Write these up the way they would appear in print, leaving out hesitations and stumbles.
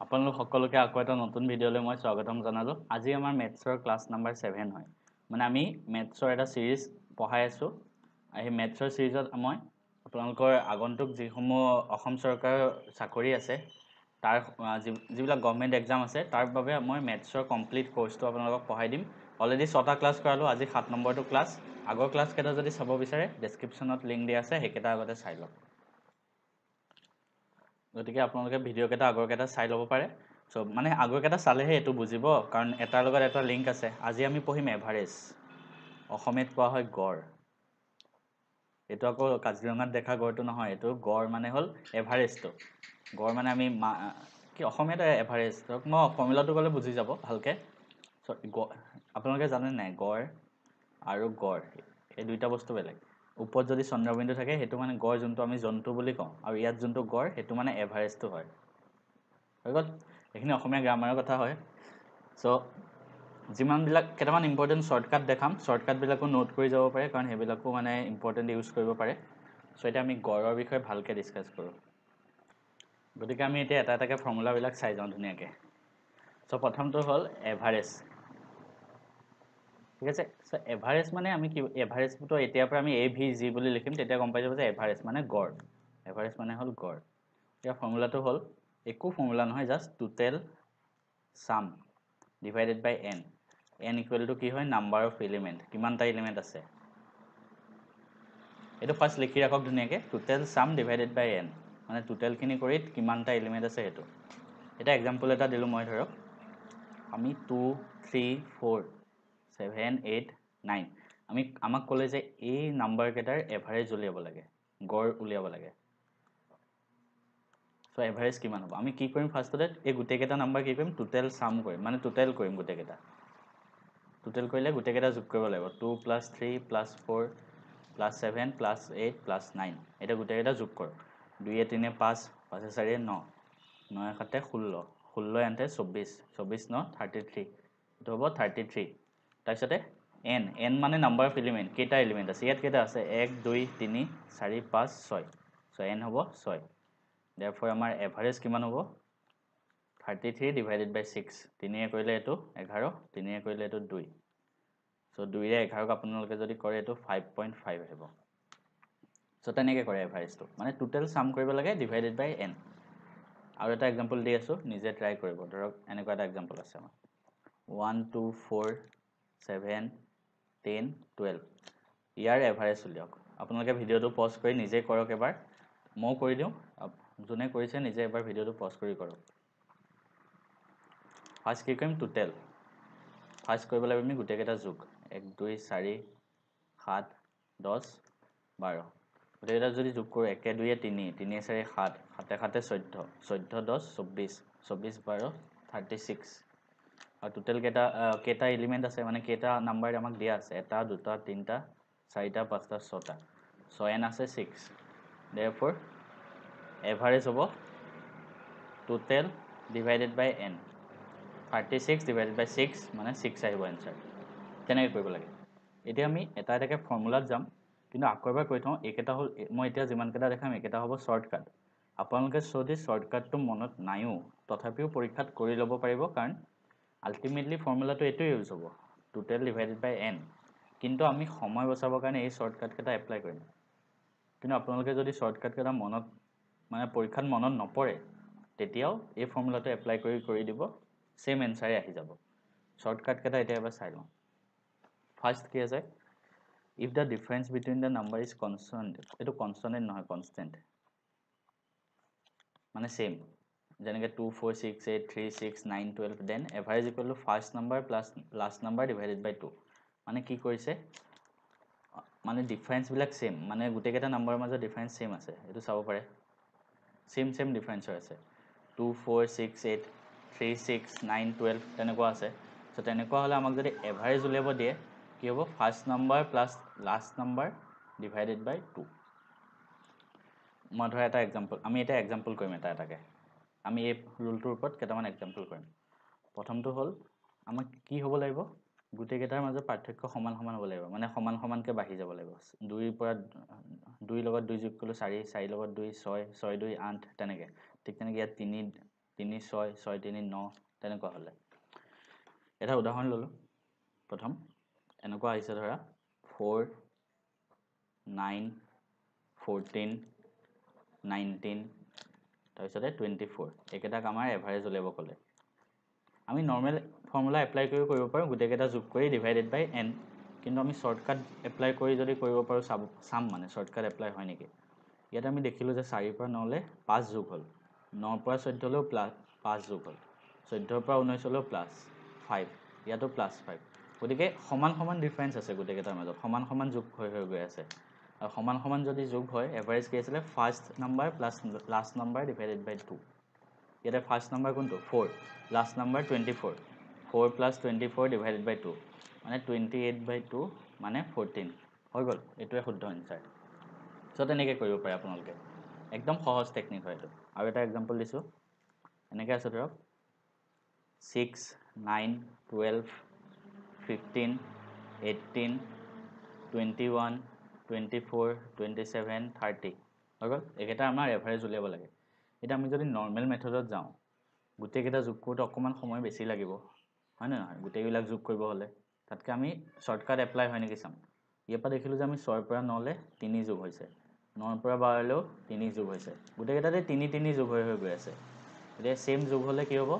আপোনালোক সকলোকে আকৌ এটা নতুন ভিডিঅ'লৈ মই স্বাগতম জনালোঁ। আজি আমাৰ মেথছৰ ক্লাছ নাম্বাৰ 7 হয়। মানে আমি মেথছৰ এটা সিৰিজ পঢ়াই আছোঁ। এই মেথছৰ সিৰিজত মই আপোনালোকৰ আগন্তুক যিসমূহ অসম চৰকাৰৰ চাকৰি আছে তাৰ যিবিলাক গভৰ্ণমেণ্ট এক্সাম আছে তাৰ বাবে মই মেথছৰ কমপ্লিট কোৰ্চটো আপোনালোকক পঢ়াই দিম। অলৰেডি 6টা ক্লাছ কৰালোঁ, আজি 7 নম্বৰটো ক্লাছ। আগৰ ক্লাছকেইটা যদি চাব বিচাৰে ডেছক্ৰিপশ্যনত লিংক দিয়া আছে, সেইকেইটা আগতে চাই লওক। গতিকে আপোনালোকে ভিডিঅ'কেইটা আগৰকেইটা চাই ল'ব পাৰে। মানে আগৰকেইটা চালেহে এইটো বুজিব, কাৰণ এটাৰ লগত এটা লিংক আছে। আজি আমি পঢ়িম এভাৰেজ, অসমীয়াত কোৱা হয় গড়। এইটো আকৌ কাজিৰঙাত দেখা গড়টো নহয়, এইটো গড় মানে হ'ল এভাৰেজটো। গড় মানে আমি কি অসমীয়াত এভাৰেজ, ধৰক মই ফৰ্মুলাটো ক'লে বুজি যাব ভালকৈ। আপোনালোকে জানে নাই গড় আৰু গড় এই দুইটা বস্তু বেলেগ। ওপৰত যদি চন্দ্ৰবিন্দু থাকে সেইটো মানে গড়, যোনটো আমি জন্তু বুলি কওঁ, আৰু ইয়াত যোনটো গড় সেইটো মানে এভাৰেজটো হয়। হৈ গ'ল, এইখিনি অসমীয়া গ্ৰামাৰৰ কথা হয়। চ' যিমানবিলাক কেইটামান ইম্পৰ্টেণ্ট শ্বৰ্টকাট দেখাম, শ্বৰ্টকাটবিলাকো নোট কৰি যাব পাৰে, কাৰণ সেইবিলাকো মানে ইম্পৰ্টেণ্ট ইউজ কৰিব পাৰে। চ' এতিয়া আমি গড়ৰ বিষয়ে ভালকৈ ডিছকাছ কৰোঁ। গতিকে আমি এতিয়া এটা এটাকৈ ফৰ্মুলাবিলাক চাই যাওঁ ধুনীয়াকৈ। চ' প্ৰথমটো হ'ল এভাৰেজ। ঠিক আছে, চ' এভাৰেজ মানে আমি কি, এভাৰেজটো এতিয়াৰ পৰা আমি AVG বুলি লিখিম, তেতিয়া গম পাই যাব যে এভাৰেজ মানে গড়। এভাৰেজ মানে হ'ল গড়। এতিয়া ফৰ্মুলাটো হ'ল একো ফৰ্মুলা নহয়, just total sum divided by n। n equal to কি হয়, নাম্বাৰ অফ এলিমেণ্ট, কিমানটা এলিমেণ্ট আছে। এইটো ফাৰ্ষ্ট লিখি ৰাখক ধুনীয়াকৈ, total sum divided by n, মানে টোটেলখিনি কৰি কিমানটা এলিমেণ্ট আছে সেইটো। এতিয়া এক্সাম্পল এটা দিলোঁ মই, ধৰক আমি 2, 3, 4, 7, 8, 9 আমাক ক'লে যে এই নাম্বাৰকেইটাৰ এভাৰেজ উলিয়াব লাগে, গড় উলিয়াব লাগে। চ' এভাৰেজ কিমান হ'ব, আমি কি কৰিম ফাৰ্ষ্টতে, এই গোটেইকেইটা নাম্বাৰ কি কৰিম, টোটেল সাম কৰিম, মানে টোটেল কৰিম গোটেইকেইটা। টোটেল কৰিলে গোটেইকেইটা যোগ কৰিব লাগিব, 2 + 3 + 4 + 7 + 8 + 9। এতিয়া গোটেইকেইটা যোগ কৰক, 2 × 3 = 5, 5 × 4 = 9, 9 × 7 = 16, 16 × 8 = 24, 24 × 9 = 33, এইটো হ'ব 33। তাৰপিছতে n মানে নাম্বাৰ অফ এলিমেণ্ট, কেইটা এলিমেণ্ট আছে, ইয়াত কেইটা আছে, 1, 2, 3, 4, 5, 6। চ' n হ'ব 6। therefore আমাৰ এভাৰেজ কিমান হ'ব, 33 / 6। 3 কৰিলে এইটো 11, 3 কৰিলে এইটো 2। চ' 2ৰে 11ক আপোনালোকে যদি কৰে এইটো 5.5 আহিব। চ' তেনেকৈ কৰে এভাৰেজটো, মানে টোটেল সাম কৰিব লাগে ডিভাইডেড বাই n। আৰু এটা এক্সাম্পল দি আছোঁ, নিজে ট্ৰাই কৰিব। ধৰক এনেকুৱা এটা এক্সাম্পল আছে আমাৰ, 1, 2, 4, 7, 10, 12। ইয়াৰ এভাৰেজ উলিয়াওক। আপোনালোকে ভিডিঅ'টো পজ কৰি নিজে কৰক এবাৰ, ময়ো কৰি দিওঁ, যোনে কৰিছে নিজে এবাৰ ভিডিঅ'টো পজ কৰি কৰক। ফাৰ্ষ্ট কি কৰিম, টোটেল। ফাৰ্ষ্ট কৰিব লাগিব আমি গোটেইকেইটা যোগ, 1, 2, 4, 7, 10, 12। গোটেইকেইটা যদি যোগ কৰোঁ, 1, 2, 3, 3, 4, 7, 7, 7, 14, 14, 10, 24, 24, 12, 36। আৰু টোটেল কেইটা এলিমেণ্ট আছে, মানে কেইটা নাম্বাৰ আমাক দিয়া আছে, 1, 2, 3, 4, 5, 6টা। চ' n আছে 6। therefore এভাৰেজ হ'ব টোটেল ডিভাইডেড বাই n, 36 / 6 মানে 6 আহিব এনচাৰ। তেনেকৈ কৰিব লাগে। এতিয়া আমি এটা এটাকৈ ফৰ্মুলাত যাম, কিন্তু আকৌ এবাৰ কৈ থওঁ, এইকেইটা হ'ল, মই এতিয়া যিমানকেইটা দেখাম এইকেইটা হ'ব শ্বৰ্টকাট। আপোনালোকে যদি শ্বৰ্টকাটটো মনত নাইও তথাপিও পৰীক্ষাত কৰি ল'ব পাৰিব, কাৰণ আল্টিমেটলি ফৰ্মুলাটো এইটোৱে ইউজ হ'ব, টোটেল ডিভাইডেড বাই n। কিন্তু আমি সময় বচাবৰ কাৰণে এই শ্বৰ্টকাটকেইটা এপ্লাই কৰিম। কিন্তু আপোনালোকে যদি শ্বৰ্টকাটকেইটা মনত, মানে পৰীক্ষাত মনত নপৰে, তেতিয়াও এই ফৰ্মুলাটো এপ্লাই কৰি দিব, ছেম এনচাৰে আহি যাব। শ্বৰ্টকাটকেইটা এতিয়া এবাৰ চাই লওঁ। ফাৰ্ষ্ট কি আছে, if the difference between the number is constant, এইটো কনষ্টেণ্ট নহয়, কনষ্টেণ্ট মানে ছেম। যেনেকৈ 2, 4, 6, 8, 3, 6, 9, 12, then average equal to first number plus last number divided by 2। মানে কি কৰিছে, মানে ডিফাৰেঞ্চবিলাক ছেম, মানে গোটেইকেইটা নাম্বাৰৰ মাজত ডিফাৰেঞ্চ ছেম আছে, এইটো চাব পাৰে, ছেম ডিফাৰেঞ্চৰ আছে। 2, 4, 6, 8, 3, 6, 9, 12 তেনেকুৱা আছে। চ' তেনেকুৱা হ'লে আমাক যদি এভাৰেজ উলিয়াব দিয়ে, কি হ'ব, first number plus last number divided by 2। মই ধৰা এটা এক্সাম্পল, আমি এতিয়া এক্সাম্পল কৰিম এটা এটাকৈ। আমি এই ৰুলটোৰ ওপৰত কেইটামান এক্সাম্পল কৰিম। প্ৰথমটো হ'ল, আমাক কি হ'ব লাগিব, গোটেইকেইটাৰ মাজত পাৰ্থক্য সমান সমান হ'ব লাগিব, মানে সমান সমানকৈ বাঢ়ি যাব লাগিব। 2ৰ পৰা 2 লগত 2 যোগ কৰিলোঁ 4, 4 লগত 2, 6, 6, 2, 8 তেনেকৈ। ঠিক তেনেকৈ ইয়াত 3 3 6 6 3 9 তেনেকুৱা হ'লে এটা উদাহৰণ ললো প্ৰথম এনেকুৱা আহিছে ধৰা 4 9 14 19 তাৰপিছতে 24 একেটাক আমাৰ এভাৰেজ উলিয়াব ক'লে আমি নৰ্মেল ফৰ্মুলা এপ্লাই কৰিব পাৰোঁ গোটেইকেইটা যোগ কৰি ডিভাইডেড বাই n কিন্তু আমি শৰ্টকাট এপ্লাই কৰি যদি কৰিব পাৰোঁ চাম মানে শৰ্টকাট এপ্লাই হয় নেকি ইয়াত আমি দেখিলোঁ যে 4 পৰা 9 লে 5 যোগ হ'ল 9 পৰা 14 লৈও প্লাস 5 যোগ হ'ল 14 পৰা 19 লৈও প্লাস 5 ইয়াতো প্লাস 5 গতিকে সমান সমান ডিফাৰেন্স আছে গোটেইকেইটাৰ মাজত সমান সমান যোগ হৈ গৈ আছে আৰু সমান সমান যদি যোগ হয় এভাৰেজ কি আছিলে first number plus last number divided by 2 ইয়াতে ফাৰ্ষ্ট নাম্বাৰ কোনটো 4 last number 24 4 plus 24 divided by 2 মানে 28 বাই 2 মানে 14 হৈ গ'ল এটোৱে শুদ্ধ আনসাৰ সো তেনেকৈ কৰিব পাৰে আপোনালোকে একদম সহজ টেকনিক হয় এটো আৰু এটা एग्जांपल দিছো এনেকৈ আছে ধৰক 6 9 12 15 18 21 24 27 30 হৈ গ'ল একেটা আমাৰ এভাৰেজ উলিয়াব লাগে এটা আমি যদি নৰ্মেল মেথডত যাওঁ গোটেইকেইটা যোগ কৰোঁতে অকমান সময় বেছি লাগিব হয় না নহয় গোটেইবিলাক যোগ কৰিব হলে তাতকে আমি শৰ্টকাট এপ্লাই হয় নেকি চাম ইয়াৰ পৰা দেখিলো যে আমি 6 পৰা 9 লে 3 যোগ হৈছে 9 পৰা 12 লেও 3 যোগ হৈছে গোটেইকেইটাতে 3 3 যোগ হৈ গৈ আছে এতিয়া সেম যোগ হলে কি হ'ব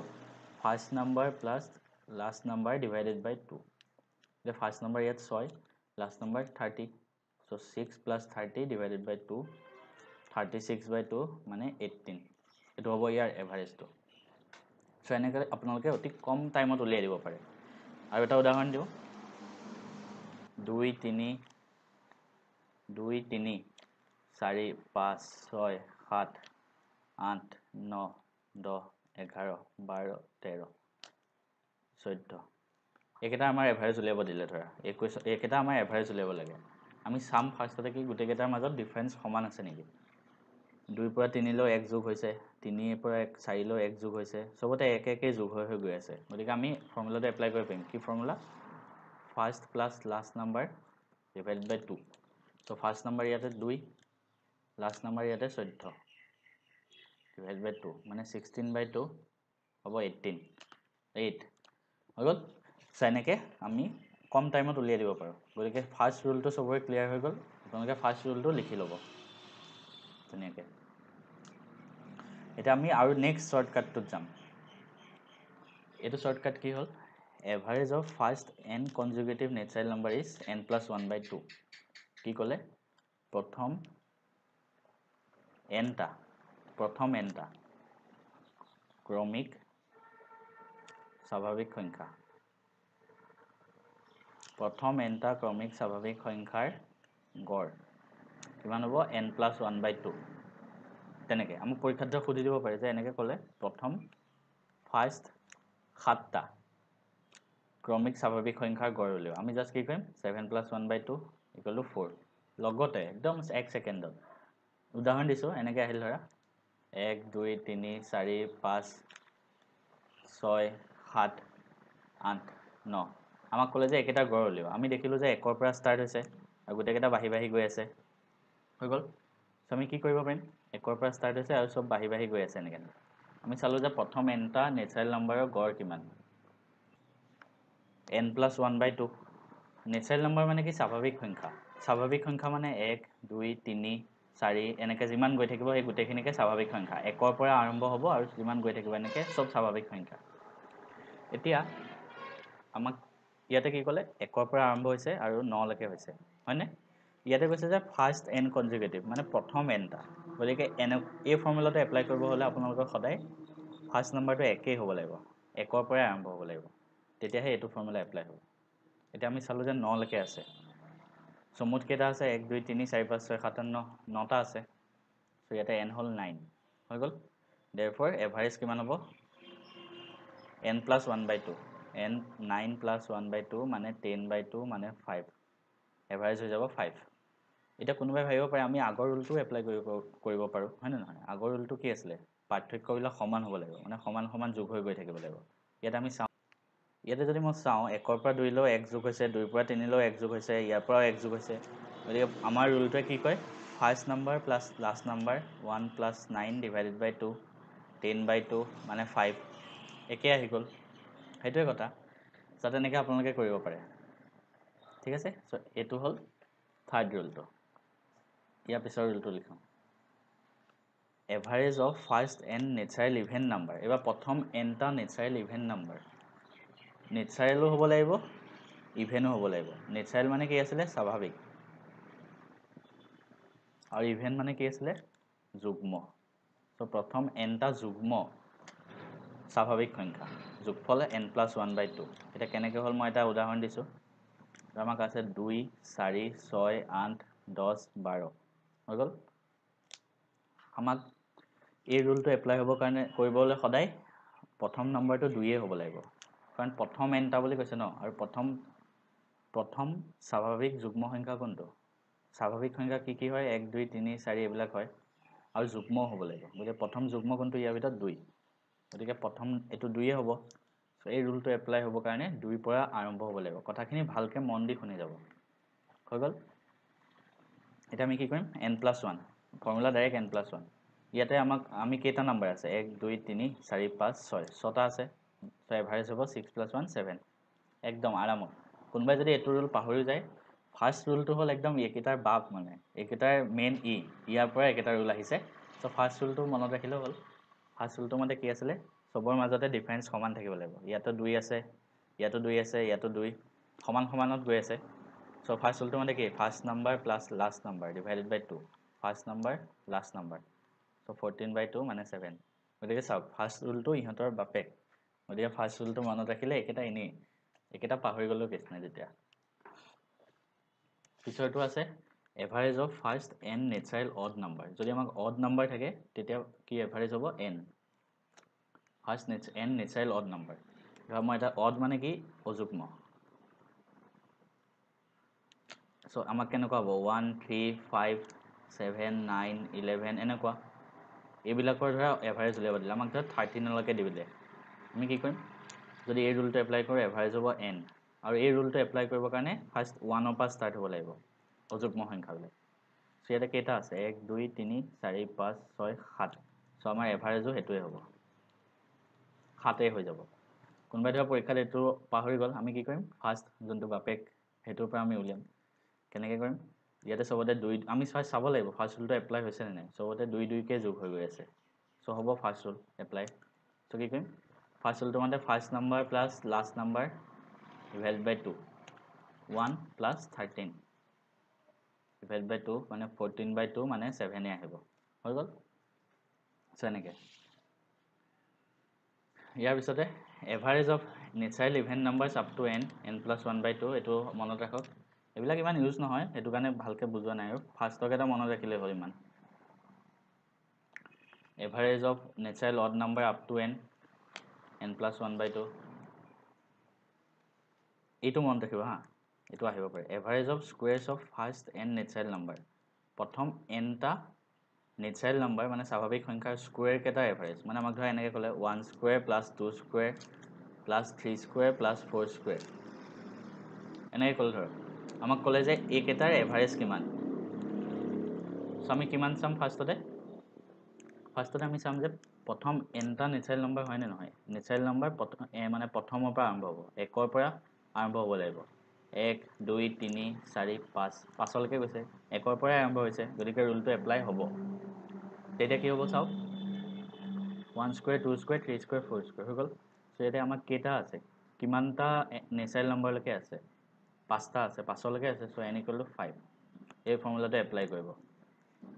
first number plus last number divided by 2 এতিয়া ফাৰ্ষ্ট নাম্বাৰ ইয়াত 6 last number 30 so 6 plus 30 divided by 2 36 by 2 মানে 18 এটো হ'ব ইয়াৰ এভাৰেজটো সো এনেকৈ আপোনালোকে অতি কম টাইমত উলিয়াই দিব পাৰে আৰু এটা উদাহৰণ দিও 2 3 2 3 4 5 6 7 8 9 10 11 12 13 14 একেটা আমাৰ এভাৰেজ উলিয়াব দিলে ধৰা 21 একেটা আমাৰ এভাৰেজ উলিয়াব লাগে আমি সাম ফাৰ্ষ্টতে কি গোটেইকেইটাৰ মাজত ডিফাৰেন্স সমান আছে নেকি 2 পৰা 3 লৈ 1 যোগ হৈছে 3 পৰা 4 লৈ 1 যোগ হৈছে সবতে এক একে যোগ হৈ গৈ আছে গতিকে আমি ফৰ্মুলাটো এপ্লাই কৰিব পাৰিম কি formula first plus last number divided by 2 so first number ইয়াতে 2 লাষ্ট নাম্বাৰ ইয়াতে 14 ডিভাইডেড বাই 2 মানে 16 বাই 2 হ'ব 18 8 হৈ গ'ল সো এনেকৈ আমি কম টাইমত উলিয়াই দিব পাৰো গতিকে ফাৰ্ষ্ট ৰুলটো সবৰে ক্লিয়াৰ হৈ গ'ল আপোনালোকে ফাৰ্ষ্ট ৰুলটো লিখি ল'ব ধুনীয়াকৈ এটা আমি আৰু নেক্সট শৰ্টকাটটোত যাম এটো শৰ্টকাট কি হ'ল average of first n conjugative natural number is n plus 1 by 2 কি ক'লে প্ৰথম n টা ক্ৰমিক স্বাভাৱিক সংখ্যা প্ৰথম n টা ক্ৰমিক স্বাভাৱিক সংখ্যাৰ গড় কিমান হ'ব n plus 1 by 2 তেনেকৈ আমি পৰীক্ষাত খুদি দিব পাৰে যে এনেকৈ ক'লে প্ৰথম ফাৰ্ষ্ট 7 টা ক্ৰমিক স্বাভাৱিক সংখ্যাৰ গড় উলিয়াও আমি জাস্ট কি কৰিম 7 plus 1 by 2 equal to 4 লগতে একদম 1 সেকেন্ডত উদাহৰণ দিছো এনেকৈ আহিল ধৰা 1 2 3 4 5 6 7 8 9 আমাক ক'লে যে একেটা গড় উলিয়াও আমি দেখিলো যে 1 ৰ পৰা ষ্টাৰ্ট হৈছে আৰু গোটেইকেইটা বাঢ়ি গৈ আছে হৈ গ'ল সো আমি কি কৰিব পাৰিম 1 ৰ পৰা ষ্টাৰ্ট হৈছে আৰু সব বাঢ়ি গৈ আছে এনেকৈ আমি চালো যে প্ৰথম n টা নেচাৰেল নাম্বাৰৰ গড় কিমান n plus 1 by 2 natural number মানে কি স্বাভাৱিক সংখ্যা মানে 1 2 3 4 এনেকৈ যিমান গৈ থাকিব এই গোটেইখিনিকে স্বাভাৱিক সংখ্যা 1 ৰ পৰা আৰম্ভ হ'ব আৰু যিমান গৈ থাকিব এনেকৈ সব স্বাভাৱিক সংখ্যা এতিয়া আমাক ইয়াতে কি ক'লে 1 ৰ পৰা আৰম্ভ হৈছে আৰু 9 লৈকে হৈছে হয়নে ইয়াতে কৈছে যে ফাৰ্ষ্ট n কনজুগেটিভ মানে প্ৰথম n টা গতিকে এই ফৰ্মুলাটো এপ্লাই কৰিব হলে আপোনালোকৰ সদায় ফাৰ্ষ্ট নাম্বাৰটো একেই হ'ব লাগিব 1 ৰ পৰা আৰম্ভ হ'ব লাগিব তেতিয়াহে এইটো ফৰ্মুলা এপ্লাই হ'ব এতিয়া আমি চালো যে 9 লৈকে আছে সো মুঠ কেইটা আছে 1 2 3 4 5 6 7 8 9 টা আছে সো ইয়াতে n হল 9 হৈ গ'ল therefore এভাৰেজ কিমান হ'ব n plus 1 by 2 n 9 plus 1 by 2 মানে 10 by 2 মানে 5 এভাৰেজ হৈ যাব 5 এটা কোনোবাই ভাবিব পাৰে আমি আগৰ ৰুলটো এপ্লাই কৰিব পাৰো হয় না নহয় আগৰ ৰুলটো কি আছিল পাৰ্থক্যবিলাক সমান হ'ব লাগিব মানে সমান সমান যোগ হৈ গৈ থাকিব লাগিব ইয়াত আমি চাওঁ ইয়াতে যদি মই চাওঁ 1 ৰ পৰা 2 লৈ 1 যোগ হৈছে 2 পৰা 3 লৈ 1 যোগ হৈছে ইয়াৰ পৰা 1 যোগ হৈছে গতিকে আমাৰ ৰুলটোৱে কি কয় first number plus last number 1 plus 9 divided by 2 10/2 মানে 5 একে আহি গ'ল সেইটোৱে কথা যাতে এনেকৈ আপোনালোকে কৰিব পাৰে ঠিক আছে সো এইটো হ'ল থাৰ্ড ৰুলটো ইয়াৰ পিছৰ ৰুলটো লিখোঁ average of first and natural even number এবাৰ প্ৰথম এনটা নেচাৰেল ইভেন নাম্বাৰ নেচাৰেলো হ'ব লাগিব ইভেনো হ'ব লাগিব নেচাৰেল মানে কি আছিলে স্বাভাৱিক আৰু ইভেন মানে কি আছিলে যুগ্ম সো প্ৰথম এনটা যুগ্ম স্বাভাৱিক সংখ্যা যোগফল n+1/2 এটা কেনেকৈ হ'ল মই এটা উদাহৰণ দিছোঁ আমাক আছে 2 4 6 8 10 12 হৈ গ'ল আমাক এই ৰুলটো এপ্লাই হ'বৰ কাৰণে কৰিবলৈ সদায় প্ৰথম নম্বৰটো 2 হ'ব লাগিব কাৰণ প্ৰথম এনটা বুলি কৈছে ন আৰু প্ৰথম স্বাভাৱিক যুগ্ম সংখ্যা কোনটো স্বাভাৱিক সংখ্যা কি হয় 1 2 3 4 এইবিলাক হয় আৰু যুগ্ম হ'ব লাগিব গতিকে প্ৰথম যুগ্ম কোনটো ইয়াৰ ভিতৰত 2 গতিকে প্ৰথম এইটো 2 হ'ব সো এই ৰুলটো এপ্লাই হ'বৰ কাৰণে 2 পৰা আৰম্ভ হ'ব লাগিব কথাখিনি ভালকৈ মন দি শুনি যাব হৈ গ'ল এটা আমি কি কৰিম n+1 ফৰ্মুলা ডাইৰেক্ট n+1 ইয়াতে আমি কেইটা নাম্বাৰ আছে 1 2 3 4 5 6 ছটা আছে সো এভাৰেজ হ'ব 6 + 1 7 একদম আৰামত কোনোবাই যদি এইটো ৰুল পাহৰি যায় ফাৰ্ষ্ট ৰুলটো হ'ল একদম একেটাৰ বাপ মানে একেটাৰ মেইন ইয়াৰ পৰা একেটা ৰুল আহিছে সো ফাৰ্ষ্ট ৰুলটো মনত ৰাখিলেও হ'ল ফাৰ্ষ্ট ৰুলটো মতে কি আছিলে সবৰ মাজতে ডিফাৰেন্স সমান থাকিব লাগিব ইয়াতো 2 আছে ইয়াতো 2 আছে ইয়াতো 2 সমানত গৈ আছে সো ফাৰ্ষ্ট ৰুলটো মতে কি first number plus last number divided by 2 first number last number so 14/2 মানে 7 গতিকে চাওক ফাৰ্ষ্ট ৰুলটো ইহঁতৰ বাপেক গতিকে ফাৰ্ষ্ট ৰুলটো মনত ৰাখিলে একেটা এনেই একেটা পাহৰি গ'লেও কেছ নাই যেতিয়া পিছৰটো আছে average of first N natural odd number যদি আমাক অড নাম্বাৰ থাকে তেতিয়া কি এভাৰেজ হ'ব N first N natural odd number ধৰা মই এটা অড মানে কি অযুগ্ম সো আমাক কেনেকুৱা হ'ব 1 3 5 7 9 11 এনেকুৱা এইবিলাকৰ ধৰা এভাৰেজ উলিয়াব দিলে আমাক ধৰা 13 লৈকে দিলে আমি কি কৰিম যদি এই ৰুলটো এপ্লাই কৰোঁ এভাৰেজ হ'ব n আৰু এই ৰুলটো এপ্লাই কৰিবৰ কাৰণে ফাৰ্ষ্ট 1 পৰা ষ্টাৰ্ট হ'ব লাগিব অযুগ্ম সংখ্যাবিলাক সো ইয়াতে কেইটা আছে 1 2 3 4 5 6 7 সো আমাৰ এভাৰেজো সেইটোৱে হ'ব 7 হৈ যাব কোনোবাই ধৰা পৰীক্ষাত এইটো পাহৰি গ'ল আমি কি কৰিম ফাৰ্ষ্ট যোনটো বাপেক সেইটোৰ পৰা আমি উলিয়াম কেনেকৈ কৰিম ইয়াতে সবতে 2 আমি চাব লাগিব ফাৰ্ষ্ট ৰুলটো এপ্লাই হৈছে নে নাই সবতে 2 2কে যোগ হৈ গৈ আছে সো হ'ব ফাৰ্ষ্ট ৰুল এপ্লাই সো কি কৰিম ফাৰ্ষ্ট ৰুলটো মানে first number plus last number divided by 2 1 plus 13 divided by 2 মানে 14/2 মানে 7 আহিব হৈ গ'ল সো এনেকৈ ইয়াৰ পিছতে average of natural even numbers up to n+1/2 এইটো মনত ৰাখক এইবিলাক ইমান ইউজ নহয় সেইটো কাৰণে ভালকৈ বুজোৱা নাই আৰু ফাৰ্ষ্টক এটা মনত ৰাখিলে হ'ল ইমান average of natural odd number up to n+1/2 এইটো মনত ৰাখিব হা এইটো আহিব পাৰে average of squares of first N natural number প্ৰথম এনটা নেচাৰেল নাম্বাৰ মানে স্বাভাৱিক সংখ্যাৰ স্কুৱেৰ কেইটা এভাৰেজ মানে আমাক ধৰা এনেকৈ ক'লে 1 square plus 2 square plus 3 square plus 4 square এনেকৈ ক'লে ধৰক আমাক ক'লে যে এইকেইটাৰ এভাৰেজ কিমান সো আমি কিমান চাম ফাৰ্ষ্টতে আমি চাম যে প্ৰথম এনটা নেচাৰেল নাম্বাৰ হয়নে নহয় নেচাৰেল নাম্বাৰ মানে প্ৰথমৰ পৰা আৰম্ভ হ'ব 1ৰ পৰা আৰম্ভ হ'ব লাগিব 1 2 3 4 5 5লৈকে গৈছে 1ৰ পৰাই আৰম্ভ হৈছে গতিকে ৰুলটো এপ্লাই হ'ব তেতিয়া কি হ'ব চাওক 1 স্কুৱেৰ 2 স্কুৱেৰ 3 স্কুৱেৰ 4 স্কুৱেৰ হৈ গ'ল সো ইয়াতে আমাক কেইটা আছে কিমানটা নেচাৰেল নাম্বাৰলৈকে আছে 5টা আছে 5লৈকে আছে সো n = 5 এই ফৰ্মুলাটো এপ্লাই কৰিব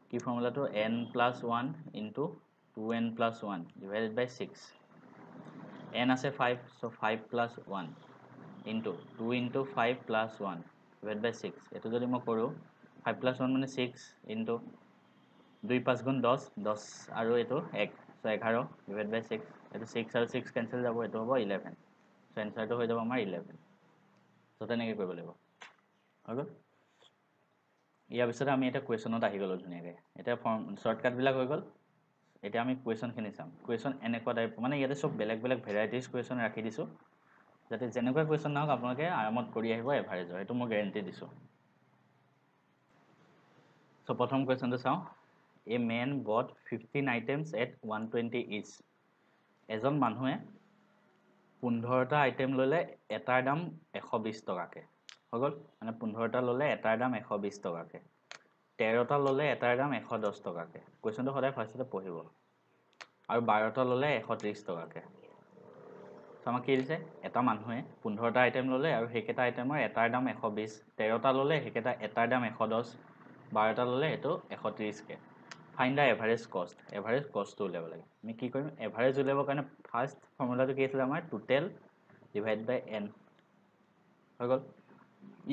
কি ফৰ্মুলাটো n+1 * 2n+1 ডিভাইডেড বাই 6 n আছে 5 সো 5 + 1 * 2 * 5 + 1 ডিভাইড বাই 6 এইটো যদি মই কৰোঁ 5 + 1 মানে 6 * 2 5 গুণ 10 10 আৰু এইটো 1 সো 11 ডিভাইড বাই 6 এইটো 6 আৰু 6 কেঞ্চেল যাব এইটো হ'ব 11 সো এনচাৰটো হৈ যাব আমাৰ 11 সো তেনেকৈ কৰিব লাগিব হৈ গ'ল ইয়াৰ পিছতে আমি এটা কুৱেশ্যনত আহি গ'লোঁ ধুনীয়াকৈ এতিয়া শ্বৰ্টকাটবিলাক হৈ গ'ল এতিয়া আমি কুৱেশ্যনখিনি চাম কুৱেশ্যন এনেকুৱা টাইপ মানে ইয়াতে চব বেলেগ বেলেগ ভেৰাইটিজ কুৱেশ্যন ৰাখি দিছোঁ যাতে যেনেকুৱা কুৱেশ্যন নহওক আপোনালোকে আৰামত কৰি আহিব এভাৰেজৰ সেইটো মই গেৰেণ্টি দিছোঁ সো প্ৰথম কুৱেশ্যনটো চাওঁ এ মেন বট 15 আইটেমছ এট 120 ইচ এজন মানুহে 15টা আইটেম ল'লে এটাৰ দাম 120 টকাকে হৈ গ'ল মানে 15টা ল'লে এটাৰ দাম 120 টকাকে 13টা ল'লে এটাৰ দাম 110 টকাকে কোৱেশ্যনটো সদায় ফাৰ্ষ্টতে পঢ়িব আৰু 12টা ল'লে 130 টকাকে তো আমাক কি দিছে এটা মানুহে 15টা আইটেম ল'লে আৰু সেইকেইটা আইটেমৰ এটাৰ দাম 120 13টা ল'লে সেইকেইটা এটাৰ দাম 110 12টা ল'লে সেইটো 130কে ফাইণ্ড দ্য এভাৰেজ কষ্ট এভাৰেজ কষ্টটো উলিয়াব লাগে আমি কি কৰিম এভাৰেজ উলিয়াবৰ কাৰণে ফাৰ্ষ্ট ফৰ্মুলাটো কি আছিলে আমাৰ টোটেল ডিভাইড বাই এন হৈ গ'ল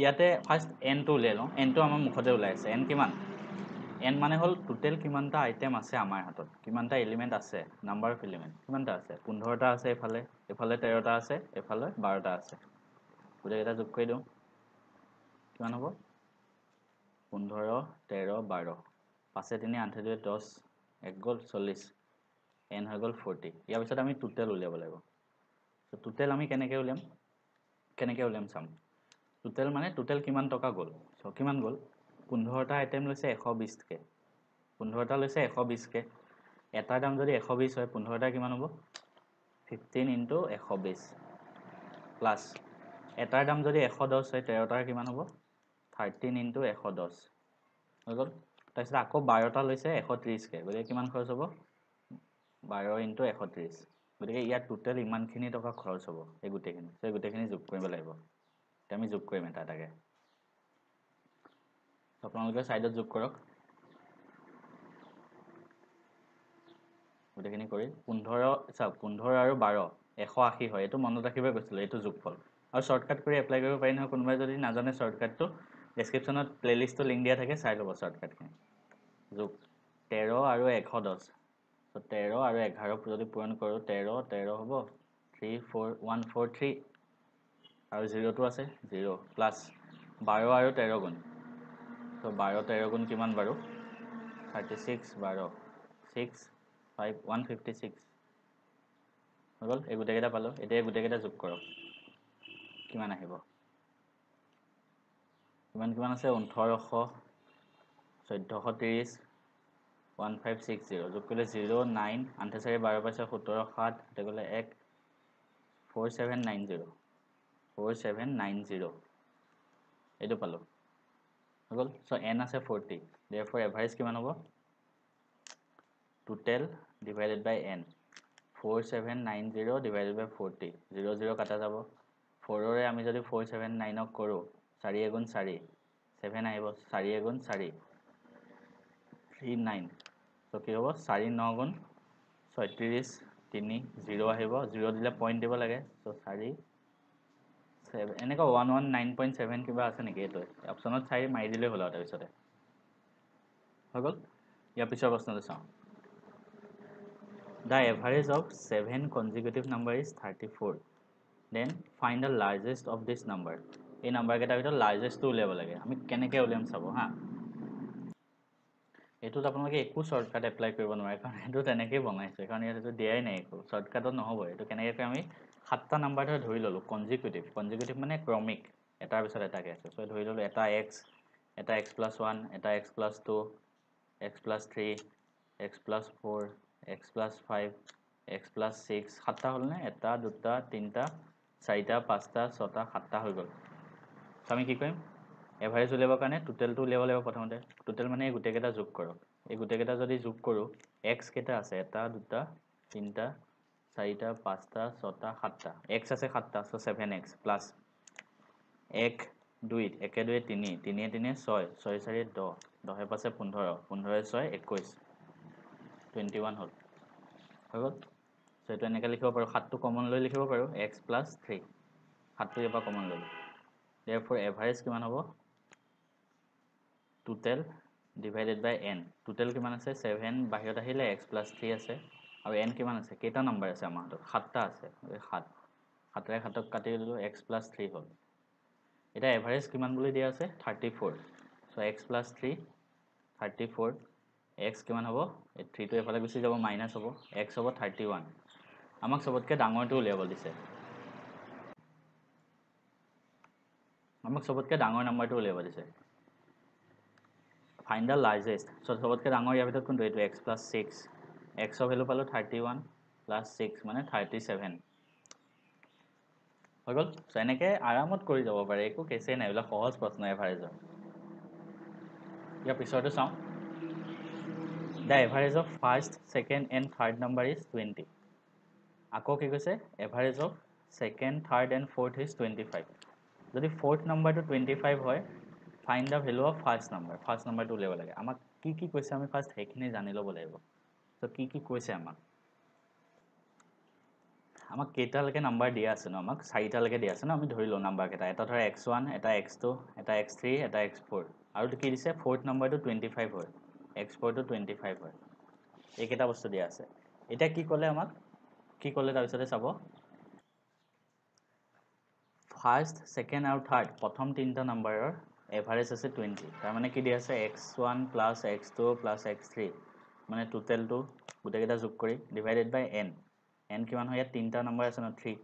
ইয়াতে ফাৰ্ষ্ট এনটো উলিয়াই লওঁ এনটো আমাৰ মুখতে ওলাই আছে এন কিমান এন মানে হ'ল টোটেল কিমানটা আইটেম আছে আমাৰ হাতত কিমানটা এলিমেণ্ট আছে নাম্বাৰ অফ এলিমেণ্ট কিমানটা আছে 15টা আছে এইফালে 13টা আছে এইফালে 12টা আছে গোটেইকেইটা যোগ কৰি দিওঁ কিমান হ'ব 15 13 12 5 3 8 2 10 1 গ'ল 40 এন হৈ গ'ল 40 ইয়াৰ পিছত আমি টোটেল উলিয়াব লাগিব তো টোটেল আমি কেনেকৈ উলিয়াম চাম টোটেল মানে টোটেল কিমান টকা গ'ল চ' কিমান গ'ল 15টা আইটেম লৈছে 120কে 15টা লৈছে 120কে এটাৰ দাম যদি 120 হয় 15টা কিমান হ'ব 15 ইনটু 120 প্লাছ এটাৰ দাম যদি 110 হয় 13টাৰ কিমান হ'ব 13 ইনটু 110 হৈ গ'ল তাৰপিছত আকৌ 12টা লৈছে 130কে গতিকে কিমান খৰচ হ'ব 12 ইনটু 130 গতিকে ইয়াত টোটেল ইমানখিনি টকা খৰচ হ'ব এই গোটেইখিনি যোগ কৰিব লাগিব এতিয়া আমি যোগ কৰিম এটা এটাকৈ আপোনালোকে ছাইডত যোগ কৰক গোটেইখিনি কৰি 15 চাওক 15 আৰু 12 180 হয় এইটো মনত ৰাখিবই কৈছিলোঁ এইটো যোগফল আৰু শ্বৰ্টকাট কৰি এপ্লাই কৰিব পাৰি নহয় কোনোবাই যদি নাজানে শ্বৰ্টকাটটো ডেছক্ৰিপশ্যনত প্লে'লিষ্টটো লিংক দিয়া থাকে চাই ল'ব শ্বৰ্টকাটখিনি যোগ 13 আৰু 110 তো 13 আৰু 11 যদি পূৰণ কৰোঁ 13 হ'ব 143 আৰু 0টো আছে 0 প্লাছ 12 আৰু 13 গুণ তো 12 13 গুণ কিমান বাৰু 36 12 6 5 156 হৈ গ'ল এই গোটেইকেইটা পালোঁ এতিয়া গোটেইকেইটা যোগ কৰক কিমান আহিব কিমান আছে 1800 1430 1560 যোগ কৰিলে 0 9 8 4 12 5 17 7 এটা গ'লে 1 4790 এইটো পালোঁ হৈ গ'ল চ' এন আছে 40 therefore এভাৰেজ কিমান হ'ব টোটেল ডিভাইডেড বাই এন 4790 ডিভাইডেড বাই 40 0 0 কাটা যাব 4ৰে আমি যদি 479ক কৰোঁ 4 এগুণ 4 7 আহিব 4 এগুণ 4 39 চ' কি হ'ব 4 9 গুণ 36 3 0 আহিব 0 দিলে পইণ্ট দিব লাগে চ' 4 7 এনেকুৱা 119.7 কিবা আছে নেকি এইটো অপশ্যনত 4 মাৰি দিলেই হ'ল আৰু তাৰপিছতে হৈ গ'ল ইয়াৰ পিছৰ প্ৰশ্নটো চাওঁ The average of 7 consecutive number is 34. Then find the largest of this number. এই নাম্বাৰ কেইটাৰ ভিতৰত লাৰ্জেষ্টটো উলিয়াব লাগে আমি কেনেকৈ উলিয়াম চাব হা এইটোত আপোনালোকে একো শ্বৰ্টকাট এপ্লাই কৰিব নোৱাৰে কাৰণ এইটো তেনেকৈয়ে বনাইছে কাৰণ ইয়াত দিয়াই নাই একো শ্বৰ্টকাটত নহ'ব এইটো কেনেকৈ আমি 7টা নাম্বাৰ ধৰি ল'লোঁ কনজিকিউটিভ মানে ক্ৰমিক এটাৰ পিছত এটাকৈ আছে চ' ধৰি ল'লোঁ এটা x + 1 এটা x + 2 x + 3 x + 4 x + 5 x + 6 7টা হ'লনে 1 2 3 4টা 5টা 6টা 7টা হৈ গ'ল চ' আমি কি কৰিম এভাৰেজ উলিয়াবৰ কাৰণে টোটেলটো উলিয়াব লাগিব প্ৰথমতে টোটেল মানে এই গোটেইকেইটা যোগ কৰক এই গোটেইকেইটা যদি যোগ কৰোঁ এক্স কেইটা আছে 1 2 3 4টা 5টা 6টা 7টা এক্স আছে 7টা চ' 7x প্লাছ 1 2 1 2 3 3 3 6 6 4 10 10 5 15 15 6 21 21 হ'ল হৈ গ'ল চ' এইটো এনেকৈ লিখিব পাৰোঁ 7টো কমন লৈ লিখিব পাৰোঁ x + 3 7টো ইয়াৰ পৰা কমন ল'লোঁ therefore এভাৰেজ কিমান হ'ব টোটেল ডিভাইডেড বাই এন টোটেল কিমান আছে 7 বাহিৰত আহিলে x + 3 আছে আৰু এন কিমান আছে কেইটা নাম্বাৰ আছে আমাৰ হাতত 7টা আছে 7ৰে 7ক কাটি দিলোঁ x + 3 হ'ল এতিয়া এভাৰেজ কিমান বুলি দিয়া আছে 34 চ' x + 3 34 x কিমান হ'ব এই 3টো এফালে গুচি যাব মাইনাছ হ'ব x হ'ব 31 আমাক চবতকৈ ডাঙৰটো উলিয়াব দিছে আমাক চবতকৈ ডাঙৰ নাম্বাৰটো উলিয়াব দিছে ফাইণ্ড দ্য লাৰ্জেষ্ট চ' চবতকৈ ডাঙৰ ইয়াৰ ভিতৰত কোনটো এইটো x + 6 xৰ ভেলু পালোঁ 31 প্লাছ 6 মানে 37 হৈ গ'ল। চ' এনেকৈ আৰামত কৰি যাব পাৰে, একো কেছেই নাই, এইবিলাক সহজ প্ৰশ্ন এভাৰেজৰ। ইয়াৰ পিছৰটো চাওঁ। The average of first, second and third number is 20। আকৌ কি কৈছে? Average of second, third and fourth is 25। যদি ফ'ৰ্থ নাম্বাৰটো 25 হয়, find the value of first number. First নাম্বাৰটো উলিয়াব লাগে। আমাক কি কি কৈছে আমি ফাৰ্ষ্ট সেইখিনি জানি ল'ব লাগিব। চ' কি কি কৈছে আমাক কেইটালৈকে নাম্বাৰ দিয়া আছে ন? আমাক 4টালৈকে দিয়া আছে ন? আমি ধৰি লওঁ নাম্বাৰকেইটা। এটা ধৰা x1, এটা x2, এটা x3, এটা x4, আৰু কি দিছে? ফ'ৰ্থ নাম্বাৰটো 25 হয়, x4টো 25 হয়। এইকেইটা বস্তু দিয়া আছে। এতিয়া কি ক'লে আমাক? কি ক'লে তাৰপিছতে চাব। ফাৰ্ষ্ট, ছেকেণ্ড আৰু থাৰ্ড প্ৰথম 3টা নাম্বাৰৰ এভাৰেজ আছে 20। তাৰমানে কি দিয়া আছে? x1 plus x2 plus x3, মানে টোটেলটো গোটেইকেইটা যোগ কৰি ডিভাইডেড বাই n। n কিমান হয়? ইয়াত 3টা নাম্বাৰ আছে ন, 3।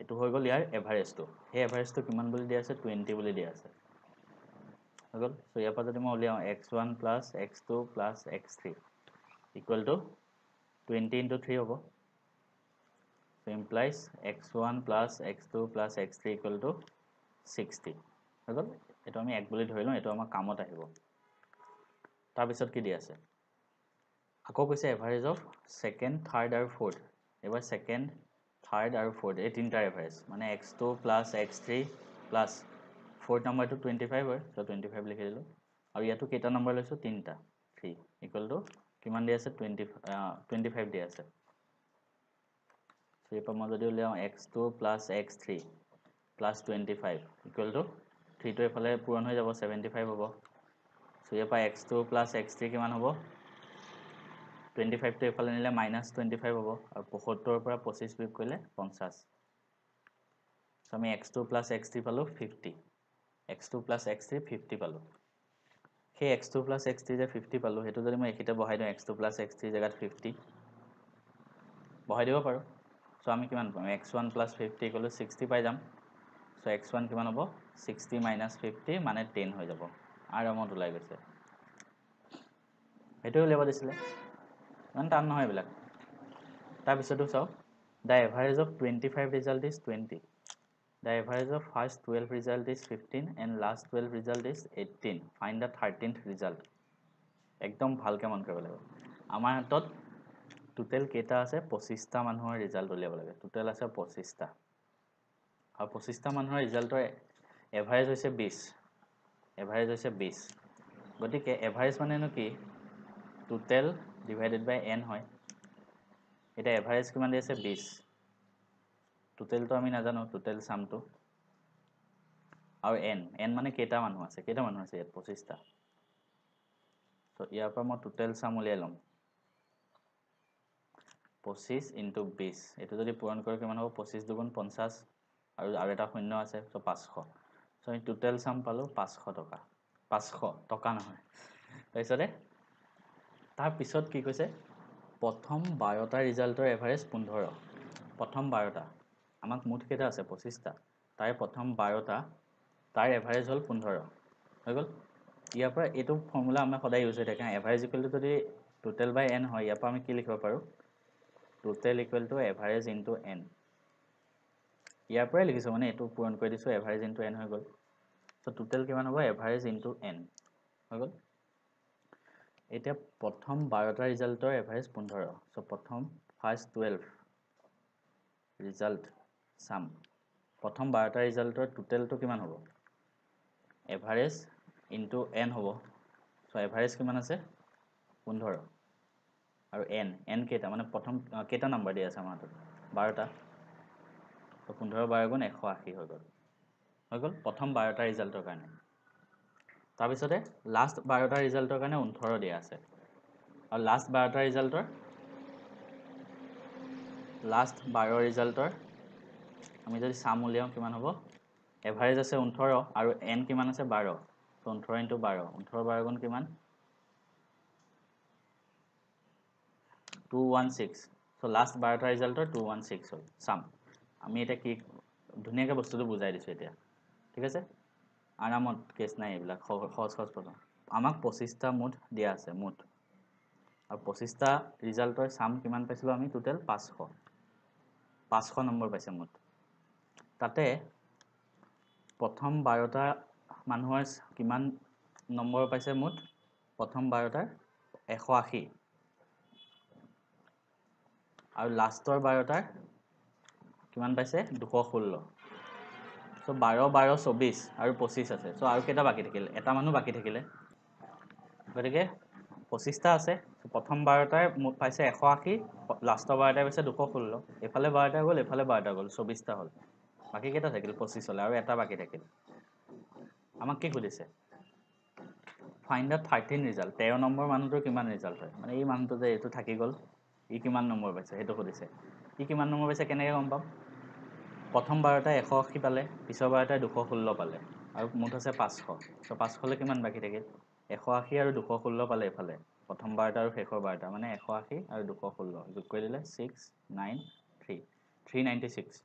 এইটো হৈ গ'ল ইয়াৰ এভাৰেজটো। সেই এভাৰেজটো কিমান বুলি দিয়া আছে? 20 বুলি দিয়া আছে। হৈ গ'ল। চ' ইয়াৰ পৰা যদি মই উলিয়াওঁ x1 plus x2 plus x3 equal two 20 × 3 হ'ব। So' implies x1 plus x2 plus x3 equal to 60। হৈ গ'ল। এইটো আমি 1 বুলি ধৰি লওঁ, এইটো আমাৰ কামত আহিব। তাৰপিছত কি দিয়া আছে? আকৌ কৈছে এভাৰেজ অফ ছেকেণ্ড, থাৰ্ড আৰু ফ'ৰ্থ। এইবাৰ ছেকেণ্ড, থাৰ্ড আৰু ফ'ৰ্থ এই 3টাৰ এভাৰেজ, মানে x2 plus x3 plus fourth নাম্বাৰটো 25 হয়, চ' 25 লিখি দিলোঁ। আৰু ইয়াতো কেইটা নাম্বাৰ লৈছোঁ? 3টা, 3 ইকুৱেল টু কিমান দিয়া আছে? 25 দিয়া আছে। চ' ইয়াৰ পৰা মই যদি উলিয়াওঁ x2 plus x3 plus 25 equal to 3টো এইফালে পূৰণ হৈ যাব, 75 হ'ব। চ' ইয়াৰ পৰা x2 প্লাছ x3 কিমান হ'ব? 25টো এইফালে নিলে -25 হ'ব, আৰু 75ৰ পৰা 25 বিয়োগ কৰিলে 50। চ' আমি x2 প্লাছ x3 পালোঁ 50। x2 প্লাছ x3 50 পালোঁ। সেই x2 প্লাছ x3 যে 50 পালোঁ, সেইটো যদি মই এইখিনিতে বহাই দিওঁ, x2 প্লাছ x3 জেগাত 50 বহাই দিব পাৰোঁ। চ' আমি কিমান পাম? x1 প্লাছ 50 ইকুৱেল টু 60 পাই যাম। চ' x1 কিমান হ'ব? 60 মাইনাছ 50 মানে 10 হৈ যাব। আৰামত ওলাই গৈছে। সেইটোৱে উলিয়াব দিছিলে, ইমান টান নহয় এইবিলাক। তাৰপিছতো চাওক। The average of 25 result is 20। The average of first 12 result is 15 and last 12 result is 18। Find the 13th result. একদম ভালকৈ মন কৰিব লাগিব। আমাৰ হাতত টোটেল কেইটা আছে? 25টা মানুহৰ ৰিজাল্ট উলিয়াব লাগে। টোটেল আছে 25টা, আৰু 25টা মানুহৰ ৰিজাল্টৰ এভাৰেজ হৈছে 20। এভাৰেজ হৈছে 20। গতিকে এভাৰেজ মানেনো কি? টোটেল ডিভাইডেড বাই n হয়। এতিয়া এভাৰেজ কিমান দি আছে? 20। টোটেলটো আমি নাজানো, টোটেল চামটো, আৰু n মানে কেইটা মানুহ আছে? কেইটা মানুহ আছে ইয়াত? 25টা। ত' ইয়াৰ পৰা মই টোটেল চাম উলিয়াই ল'ম। 25 × 20, এইটো যদি পূৰণ কৰোঁ কিমান হ'ব? 25 দুগুণ 50, আৰু এটা শূন্য আছে, চ' 500। চ' আমি টোটেল চাম পালোঁ 500 টকা। 500 টকা নহয়। তাৰপিছতে তাৰপিছত কি কৈছে? প্ৰথম 12টা ৰিজাল্টৰ এভাৰেজ 15। প্ৰথম 12টা, আমাক মুঠ কেইটা আছে? 25টা। তাৰে প্ৰথম 12টা, তাৰ এভাৰেজ হ'ল 15। হৈ গ'ল। ইয়াৰ পৰা এইটো ফৰ্মুলা আমাৰ সদায় ইউজ হৈ থাকে। এভাৰেজ ইকুৱেল টু যদি টোটেল বাই n হয়, ইয়াৰ পৰা আমি কি লিখিব পাৰোঁ? Total equal to average into n। ইয়াৰ পৰাই লিখিছোঁ, মানে এইটো পূৰণ কৰি দিছোঁ, এভাৰেজ ইনটু n হৈ গ'ল। চ' টোটেল কিমান হ'ব? এভাৰেজ ইনটু n হৈ গ'ল। এতিয়া প্ৰথম 12টা ৰিজাল্টৰ এভাৰেজ 15। চ' প্ৰথম ফাৰ্ষ্ট 12 ৰিজাল্ট চাম। প্ৰথম 12টা ৰিজাল্টৰ টোটেলটো কিমান হ'ব? এভাৰেজ ইনটু n হ'ব। চ' এভাৰেজ কিমান আছে? 15। আৰু n কেইটা? মানে প্ৰথম কেইটা নাম্বাৰ দিয়া আছে আমাৰ হাতত? 12টা। ত' 15 12 গুণ 180 হৈ গ'ল। হৈ গ'ল প্ৰথম 12টা ৰিজাল্টৰ কাৰণে। তাৰপিছতে লাষ্ট 12টা ৰিজাল্টৰ কাৰণে 18 দিয়া আছে। আৰু লাষ্ট 12টা ৰিজাল্টৰ আমি যদি চাম উলিয়াওঁ কিমান হ'ব? এভাৰেজ আছে 18, আৰু n কিমান আছে? 12। ত' 18 × 12, 18 12 গুণ কিমান? 216। চ' লাষ্ট 12টা ৰিজাল্টৰ 216 হ'ল। চাম আমি এতিয়া কি ধুনীয়াকৈ বস্তুটো বুজাই দিছোঁ এতিয়া, ঠিক আছে? আৰামত, কেছ নাই এইবিলাক, সহজ প্ৰশ্ন। আমাক 25টা মুঠ দিয়া আছে, মুঠ। আৰু 25টা ৰিজাল্টৰ চাম কিমান পাইছিলোঁ আমি? টোটেল 500। 500 নম্বৰ পাইছে মুঠ তাতে প্ৰথম 12টা মানুহৰ কিমান নম্বৰ পাইছে মুঠ প্ৰথম 12টাৰ 180 আৰু লাষ্টৰ 12টাৰ কিমান পাইছে 216 সো 12 12 24 আৰু 25 আছে সো আৰু কেটা বাকি থাকিলে এটা মানুহ বাকি থাকিলে গতিকে 25টা আছে প্ৰথম 12টাৰ মুঠ পাইছে 180 লাষ্টৰ 12টাৰ পাইছে 216 এফালে 12টা গ'ল এফালে 12টা গ'ল 24টা হ'ল বাকি কেটা থাকিল 25 হলে আৰু এটা বাকি থাকিল আমাক কি খুদিছে ফাইন্ড দা 13 ৰিজাল্ট 13 নম্বৰ মানুহৰ কিমান ৰিজাল্ট হয় মানে এই মানুহটো যে এটো থাকি গ'ল ই কিমান নম্বৰ পাইছে হেতু খুদিছে ই কিমান নম্বৰ পাইছে কেনেকৈ গম পাম প্ৰথম 12টাই 180 পালে পিছৰ 12টাই 216 পালে আৰু মুঠ আছে 500 সো 500 লে কিমান বাকি থাকিল 180 আৰু 216 পালে এফালে প্ৰথম 12টা আৰু শেষৰ 12টা মানে 180 আৰু 216 যোগ কৰি দিলে 693 396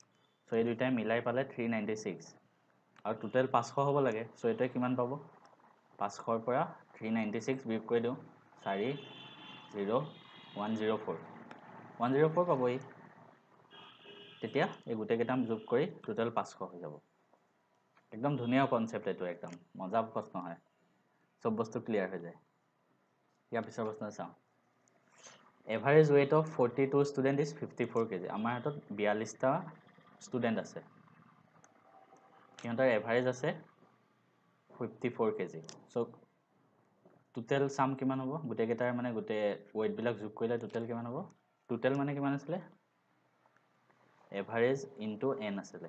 সো এই দুইটাই মিলাই পালে 396 আৰু টোটাল 500 হ'ব লাগে সো এটা কিমান পাব 500 ৰ পৰা 396 বিয়োগ কৰি দিও 40104 104 পাব এই তেতিয়া এই গুটে কেটাম যোগ কৰি টোটাল 500 হৈ যাব একদম ধুনিয়া কনসেপ্ট এটো একদম মজা প্ৰশ্ন হয় সব বস্তু ক্লিয়াৰ হৈ যায় ইয়া পিছৰ প্ৰশ্ন চাও average weight of 42 student is 54 kg আমাৰ হাতত 42টা ষ্টুডেন্ট আছে কিহতৰ এভাৰেজ আছে 54 kg সো টোটাল সাম কিমান হ'ব গুটে কেটাৰ মানে গুটে weight বিলাক যোগ কৰিলে টোটাল কিমান হ'ব টোটাল মানে কিমান আছিল এভাৰেজ ইনটু n আছিল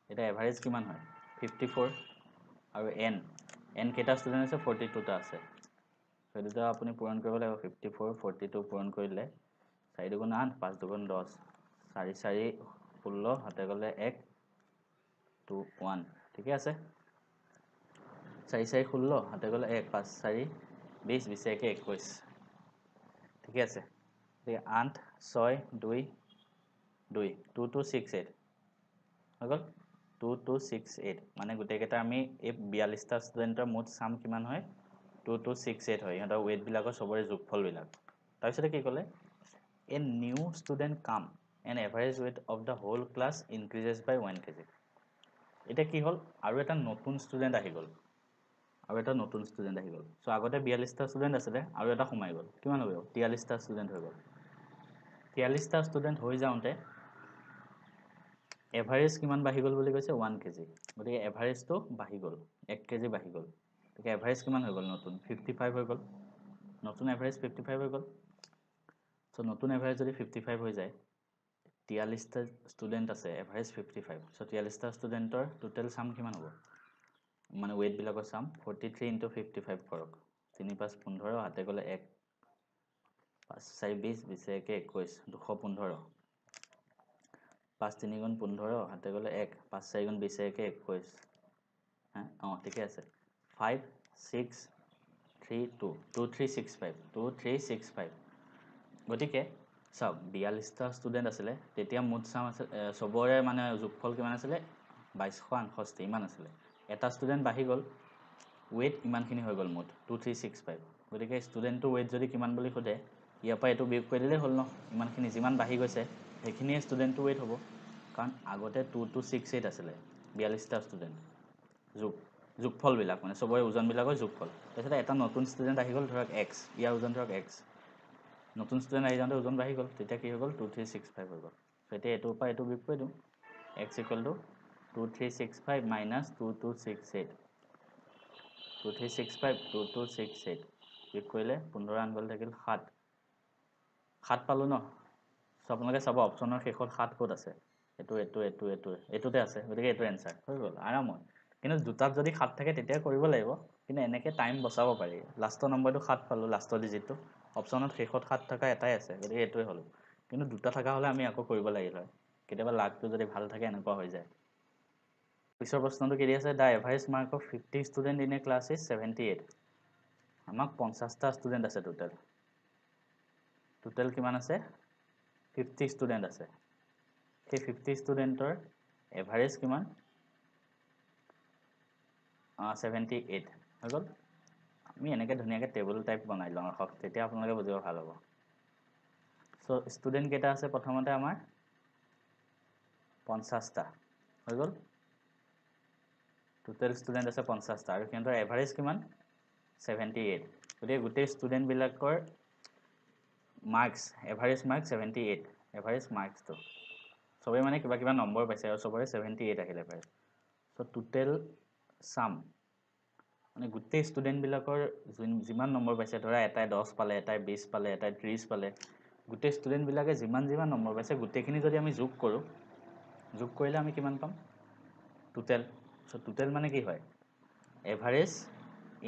এটা এভাৰেজ কিমান হয় 54 আৰু n কেটা ষ্টুডেন্ট আছে 42 টা আছে সো দুটা আপুনি পূৰণ কৰিব লাগিব 54 42 পূৰণ কৰিলে 4 দুগুণ 8 5 দুগুণ 10 4 4 16 হাতে গলে 1 2 1 ঠিকে আছে 4 4 16 হাতে গলে 1 5 4 20 20 1 21 ঠিকে আছে 8 6 2 2 2268 হৈ গল 2268 মানে গুটে কেটা আমি এই 42টা ষ্টুডেন্টৰ মুঠ সাম কিমান হয় 2268 হয় ইহঁতৰ weight বিলাকৰ সবৰে যোগফল বিলাক তাৰ পিছতে কি ক'লে a new student come and average weight of the whole class increases by 1 kg এটা কি হল আৰু এটা নতুন ষ্টুডেন্ট আহি গল সো আগতে 42টা ষ্টুডেন্ট আছিল আৰু এটা সোমাই গল কিমান হ'ব 43টা ষ্টুডেন্ট হৈ গল 43টা ষ্টুডেন্ট হৈ যাওঁতে এভাৰেজ কিমান বাঢ়ি গল বুলি কৈছে 1 kg গতিকে এভাৰেজটো বাঢ়ি গল 1 kg বাঢ়ি গল গতিকে এভাৰেজ কিমান হৈ গল নতুন 55 হৈ গল নতুন এভাৰেজ 55 হৈ গল সো নতুন এভাৰেজ যদি 55 হৈ যায় 43টা ষ্টুডেন্ট আছে এভাৰেজ 55 সো 43টা ষ্টুডেন্টৰ টোটাল সাম কিমান হ'ব মানে weight বিলাকৰ সাম 43 * 55 কৰক 3 5 15 হাতে গলে 1 5 4 20 20 1 21 215 5 3 গুণ 15 হাতে গলে 1 5 4 গুণ 20 1 21 হ্যাঁ ঠিকে আছে 5 6 3 2 2365 2365 গতিকে সব 42টা ষ্টুডেন্ট আছিল তেতিয়া মুঠ সাম আছে সবৰে মানে যোগফল কিমান আছিল 2268 ইমান আছিল এটা ষ্টুডেন্ট বাঢ়ি গল weight ইমানখিনি হৈ গল মুঠ 2365 গতিকে ষ্টুডেন্টৰ weight যদি কিমান বুলি খুদে ইয়াৰ পৰা এটো বিয়োগ কৰি দিলে হল ন ইমানখিনি যিমান বাঢ়ি গৈছে সেইখিনি ষ্টুডেন্টৰ weight হ'ব কাৰণ আগতে 2268 আছিল 42টা ষ্টুডেন্ট যোগফল বিলাক মানে সবৰে ওজন বিলাকৰ যোগফল তাৰপিছত এটা নতুন ষ্টুডেন্ট আহি গল ধৰক x ইয়াৰ ওজন ধৰক x নতুন ষ্টুডেন্ট আহি যাওঁতে ওজন বাঢ়ি গল তেতিয়া কি হৈ গল 2365 হৈ গল সো এতিয়া এটোৰ পৰা এটো বিয়োগ কৰি দিও x = 2365 - 2268 2365 2268 বিয়োগ কৰিলে 15 আন গল থাকিল 7 7 পালো ন সো আপোনালোকে চাব অপচনৰ শেষত 7 ক'ত আছে এটোতে আছে গতিকে এটো এনসাৰ হৈ গল আৰামত কিন্তু দুটাত যদি 7 থাকে তেতিয়া কৰিব লাগিব কিন্তু এনেকে টাইম বচাব পাৰি লাষ্টৰ নম্বৰটো 7 পালো লাষ্টৰ ডিজিটটো অপচনত শেষত 7 থাকা এটাই আছে গতিকে এটোই হল কিন্তু দুটা থাকা হলে আমি আকৌ কৰিব লাগিল হয় কেতিয়াবা লাগটো যদি ভাল থাকে এনেকুৱা হৈ যায় পিছৰ প্ৰশ্নটো কি দি আছে দা average mark of 50 student in a class is 78 আমাক 50টা ষ্টুডেন্ট আছে টোটাল কিমান আছে 50 ষ্টুডেন্ট আছে সেই 50 ষ্টুডেন্টৰ এভাৰেজ কিমান 78 হৈ গল আমি এনেকে ধুনিয়াকে টেবল টাইপ বনাই লওঁ ৰখক তেতিয়া আপোনালোকে বুজিব ভাল হ'ব সো ষ্টুডেন্ট কেটা আছে প্ৰথমতে আমাৰ 50টা হৈ গ'ল টোটেল ষ্টুডেণ্ট আছে 50টা আৰু সিহঁতৰ এভাৰেজ কিমান 78 গতিকে গোটেই ষ্টুডেণ্টবিলাকৰ মাৰ্কছ এভাৰেজ মাৰ্কছ 78 এভাৰেজ মাৰ্কছটো চবেই মানে কিবা কিবা নম্বৰ পাইছে আৰু চবৰে 78 আহিলে এভাৰেজ চ' টোটেল চাম মানে গোটেই ষ্টুডেণ্টবিলাকৰ যিমান নম্বৰ পাইছে ধৰা এটাই 10 পালে এটাই 20 পালে এটাই 30 পালে গোটেই ষ্টুডেণ্টবিলাকে যিমান নম্বৰ পাইছে গোটেইখিনি যদি আমি যোগ কৰোঁ যোগ কৰিলে আমি কিমান পাম টোটেল চ' টোটেল মানে কি হয় এভাৰেজ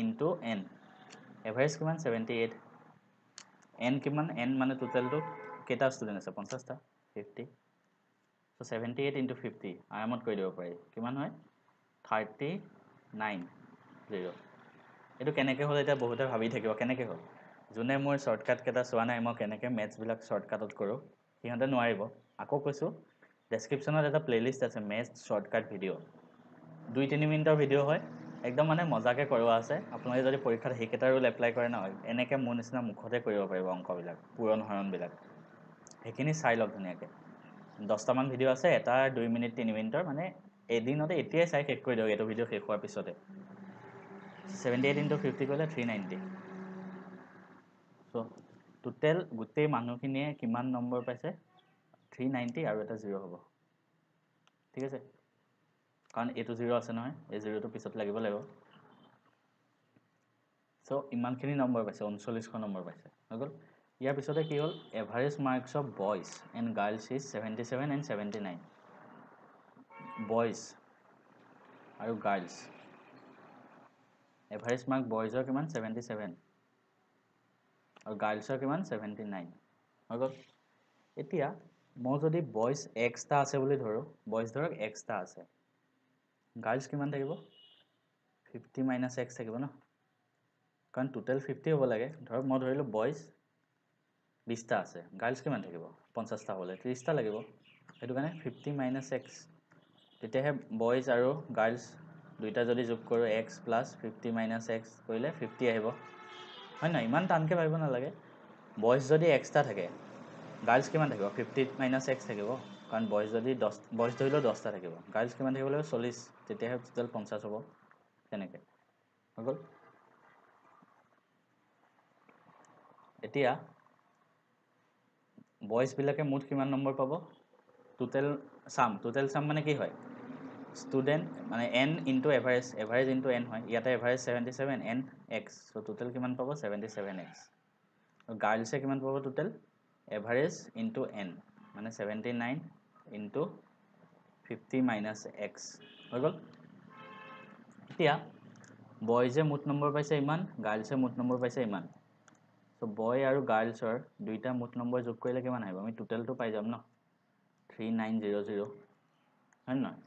ইনটু এন এভাৰেজ কিমান 78 এন কিমান এন মানে টোটেলটো কেইটা ষ্টুডেণ্ট আছে 50টা 50 চ' 78 ইনটু 50 আৰামত কৰি দিব পাৰি কিমান হয় 39 0 এইটো কেনেকৈ হ'ল এতিয়া বহুতে ভাবি থাকিব কেনেকৈ হ'ল যোনে মোৰ শ্বৰ্টকাট কেইটা চোৱা নাই মই কেনেকৈ মেথছবিলাক শ্বৰ্টকাটত কৰোঁ সিহঁতে নোৱাৰিব আকৌ কৈছোঁ ডেছক্ৰিপশ্যনত এটা প্লে'লিষ্ট আছে মেথছ শ্বৰ্টকাট ভিডিঅ' 2-3 মিনিটৰ ভিডিঅ' হয় একদম মানে মজাকৈ কৰোৱা আছে আপোনালোকে যদি পৰীক্ষাত সেইকেইটা ৰুল এপ্লাই কৰে নহয় এনেকৈ মোৰ নিচিনা মুখতে কৰিব পাৰিব অংকবিলাক পূৰণ হৰণবিলাক সেইখিনি চাই লওক ধুনীয়াকৈ 10টামান ভিডিঅ' আছে এটা 2 মিনিট 3 মিনিটৰ মানে এদিনতে এতিয়াই চাই শেষ কৰি দিয়ক এইটো ভিডিঅ' শেষ হোৱাৰ পিছতে 78 ইনটু 50 কৰিলে 390 চ' টোটেল গোটেই মানুহখিনিয়ে কিমান নম্বৰ পাইছে 390 আৰু এটা 0 হ'ব ঠিক আছে কাৰণ এইটো 0 আছে নহয় এই 0টো পিছত লাগিব চ' ইমানখিনি নম্বৰ পাইছে 39শ নম্বৰ পাইছে হৈ গ'ল ইয়াৰ পিছতে কি হ'ল average marks of boys and girls is 77 and 79 boys আৰু গাৰ্লছ এভাৰেজ মাৰ্ক বইজৰ কিমান 77 আৰু গাৰ্লছৰ কিমান 79 হৈ গ'ল এতিয়া মই যদি বইজ এক্সটা আছে বুলি ধৰোঁ বইজ ধৰক এক্সটা আছে গাৰ্লছ কিমান থাকিব 50 মাইনাছ এক্স থাকিব ন কাৰণ টোটেল 50 হ'ব লাগে ধৰক মই ধৰিলোঁ বইজ 20টা আছে গাৰ্লছ কিমান থাকিব 50টা হ'লে 30টা লাগিব সেইটো কাৰণে 50 মাইনাছ এক্স তেতিয়াহে বইজ আৰু গাৰ্লছ দুইটা যদি যোগ কৰোঁ এক্স প্লাছ 50 মাইনাছ এক্স কৰিলে 50 আহিব হয় নহয় ইমান টানকৈ ভাবিব নালাগে বইজ যদি এক্সটা থাকে গাৰ্লছ কিমান থাকিব 50 মাইনাছ এক্স থাকিব কাৰণ বইজ যদি বইজ ধৰিলেও 10টা থাকিব গাৰ্লছ কিমান থাকিব লাগিব 40 তেতিয়াহে টোটেল 50 হ'ব তেনেকৈ হৈ গ'ল এতিয়া বইজবিলাকে মুঠ কিমান নম্বৰ পাব টোটেল চাম মানে কি হয় ষ্টুডেণ্ট মানে N into average into N হয় ইয়াতে এভাৰেজ 77 এন এক্স চ' টোটেল কিমান পাব 77 এক্স আৰু গাৰ্লছে কিমান পাব টোটেল এভাৰেজ ইনটু এন মানে 79 ইনটু 50 মাইনাছ এক্স হৈ গ'ল এতিয়া বইজে মুঠ নম্বৰ পাইছে ইমান গাৰ্লছে মুঠ নম্বৰ পাইছে ইমান চ' বয় আৰু গাৰ্লছৰ দুইটা মুঠ নম্বৰ যোগ কৰিলে কিমান আহিব আমি টোটেলটো পাই যাম ন 3900 হয় নহয়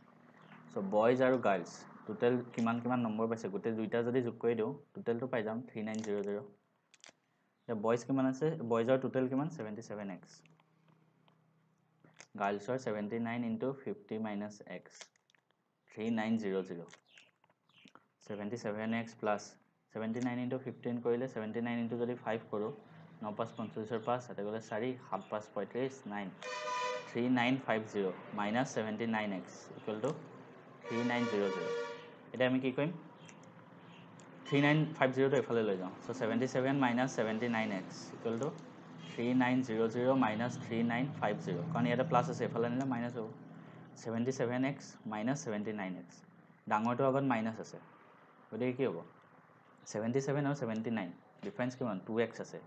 চ' বইজ আৰু গাৰ্লছ টোটেল কিমান নম্বৰ পাইছে গোটেই দুইটা যদি যোগ কৰি দিওঁ টোটেলটো পাই যাম 3900 এতিয়া বইজ কিমান আছে বইজৰ টোটেল কিমান 77 এক্স গাৰ্লছৰ 79 into 50 minus x 3900 77 x plus 79 into 15 কৰিলে 79 ইনটু যদি 5 কৰোঁ 9 5 45 5 তাতে গ'লে 4 7 5 35 9 3950 মাইনাছ 79 এক্স ইকুৱেল টু 3900 এতিয়া আমি কি কৰিম 3950টো এইফালে লৈ যাওঁ চ' 77 minus 79 x equal to 3900 minus 3950 কাৰণ ইয়াতে প্লাছ আছে এইফালে নিলে মাইনাছ হ'ব 77 এক্স মাইনাছ 79 এক্স ডাঙৰটোৰ আগত মাইনাছ আছে গতিকে কি হ'ব 77 আৰু 79 ডিফাৰেঞ্চ কিমান 2x আছে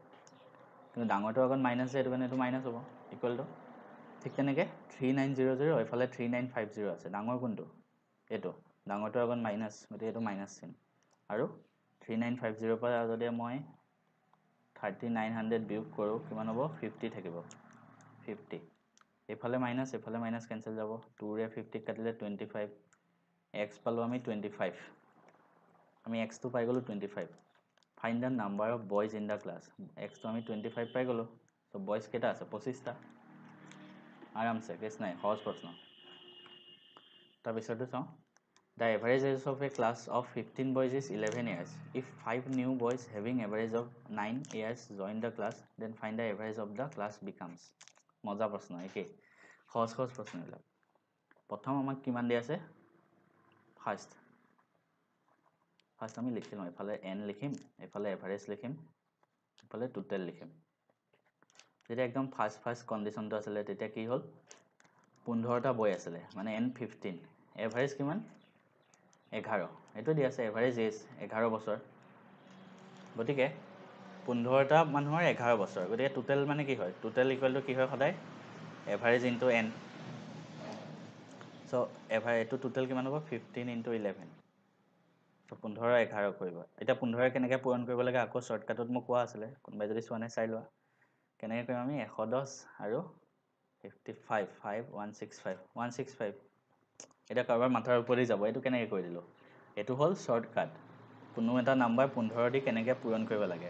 কিন্তু ডাঙৰটোৰ আগত মাইনাছ আছে এইটো কাৰণে এইটো মাইনাছ হ'ব ইকুৱেল টু ঠিক তেনেকৈ 3900 এইফালে 3950 আছে ডাঙৰ কোনটো এইটো ডাঙৰটোৰ আগত মাইনাছ গতিকে এইটো মাইনাছ চিন আৰু 3950 পৰা যদি মই 3900 বিয়োগ কৰোঁ কিমান হ'ব 50 থাকিব 50 এইফালে মাইনাছ কেঞ্চেল যাব 2ৰে 50 কাটিলে 25 এক্স পালোঁ আমি 25 আমি এক্সটো পাই গ'লোঁ 25 find the number of boys in the class এক্সটো আমি 25 পাই গ'লোঁ চ' বইজ কেইটা আছে 25টা আৰামছে কেছ নাই সহজ প্ৰশ্ন তাৰপিছতো চাওঁ the average age of a class of 15 boys is 11 years if 5 new boys having average of 9 years join the class then find the average of the class becomes মজা প্ৰশ্ন একেই সহজ প্ৰশ্ন এইবিলাক প্ৰথম আমাক কিমান দিয়া আছে ফাৰ্ষ্ট আমি লিখি লওঁ এফালে n লিখিম এফালে এভাৰেজ লিখিম এফালে টোটেল লিখিম যেতিয়া একদম ফাৰ্ষ্ট কণ্ডিশ্যনটো আছিলে তেতিয়া কি হ'ল 15টা বয় আছিলে মানে n 15 এভাৰেজ কিমান 11 এইটো দিয়া আছে এভাৰেজ এজ 11 বছৰ গতিকে 15টা মানুহৰ 11 বছৰ গতিকে টোটেল মানে কি হয় টোটেল ইকুৱেল টু কি হয় সদায় average into n so average এইটো টোটেল কিমান হ'ব 15 ইনটু 11 সো 15 11 কৰিব এটা 15 কেনেকৈ পূৰণ কৰিব লাগে আকৌ শৰ্টকাটত মোক কোৱা আছিলে কোনোবাই যদি চোৱা নাই চাই লোৱা কেনেকৈ কৰিম আমি 110 আৰু 55 165 এটা কাৰোবাৰ মাথাৰ ওপৰতে যাব এইটো কেনেকৈ কৰি দিলোঁ এইটো হ'ল শৰ্টকাট কোনো এটা নাম্বাৰ 15 দি কেনেকৈ পূৰণ কৰিব লাগে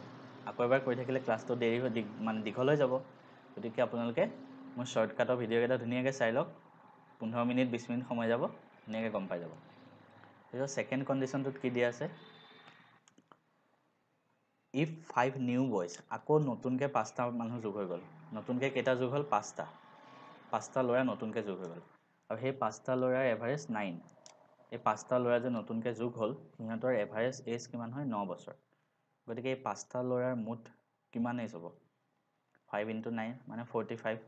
আকৌ এবাৰ কৈ থাকিলে ক্লাছটো দেৰি হৈ মানে দীঘল হৈ যাব গতিকে আপোনালোকে মোৰ শৰ্টকাটৰ ভিডিঅ' কেইটা ধুনীয়াকৈ চাই লওক 15 মিনিট 20 মিনিট সময় যাব ধুনীয়াকৈ গম পাই যাব এতিয়া সেকেন্ড কন্ডিশনটোত কি দিয়া আছে if 5 new boys আকৌ নতুনকৈ 5টা মানুহ যোগ হৈ গ'ল নতুনকৈ কেইটা যোগ হ'ল 5টা ল'ৰা নতুনকৈ যোগ হৈ গ'ল আৰু সেই 5টা ল'ৰাৰ এভাৰেজ 9 এই 5টা ল'ৰা যে নতুনকৈ যোগ হ'ল সিহঁতৰ এভাৰেজ এজ কিমান হয় 9 বছৰ গতিকে এই 5টা ল'ৰাৰ মুঠ কিমান এজ হ'ব 5 into 9 মানে 45